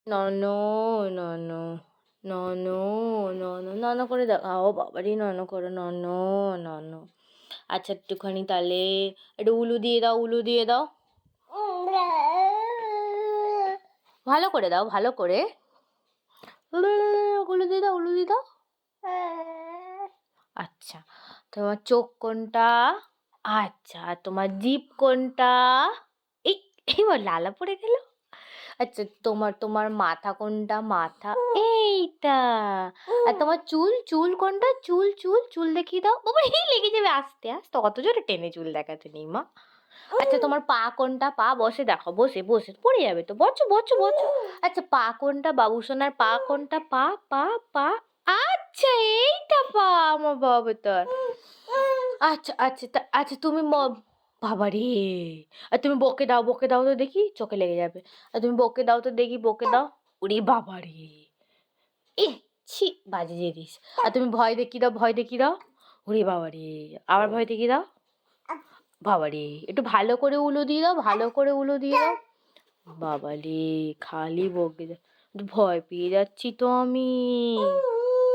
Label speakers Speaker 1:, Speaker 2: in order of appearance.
Speaker 1: ননো, ননো, ননো, ননো, ননো করে দেখাও। বাবারে ননো করো, ননো, ননো। আচ্ছা একটুখানি তাহলে একটু উলু দিয়ে দাও, উলু দিয়ে দাও। ভালো করে দাও, ভালো করে। উলু দিয়ে দাও, উলু দিয়ে দাও। আচ্ছা, তোমার চোখ কোনটা? আচ্ছা, তোমার জিভ কোনটা? এই এবার লালা পড়ে গেল। আচ্ছা, তোমার তোমার মাথা কোনটা? মাথা এইটা। আর তোমার চুল, চুল কোনটা? চুল, চুল, চুল দেখিয়ে দাও। বাবা লেগে যাবে, আস্তে আস্তে, অত জোরে টেনে চুল দেখাতে নেই মা। আচ্ছা, তোমার পা কোনটা? পা বসে দেখো, বসে বসে পড়ে যাবে তো, বসো বসো বসো। আচ্ছা, পা কোনটা? বাবু সোনার পা কোনটা? পা পা পা। আচ্ছা, এইটা পা আমার বাবা তোর। আচ্ছা আচ্ছা আচ্ছা, তুমি বাবা রে। আর তুমি বকে দাও, বকে দাও তো দেখি, চোখে লেগে যাবে। আর তুমি বকে দাও তো দেখি, বকে দাও। ওরে বাবা রে, এ ছি, বাজে জিনিস। আর তুমি ভয় দেখিয়ে দাও, ভয় দেখিয়ে দাও। ওরে বাবা রে, আবার ভয় দেখিয়ে দাও। বাবা রে, একটু ভালো করে উলু দিয়ে দাও, ভালো করে উলু দিয়ে দাও। বাবা রে, খালি বকে দাও। ভয় পেয়ে যাচ্ছি তো আমি।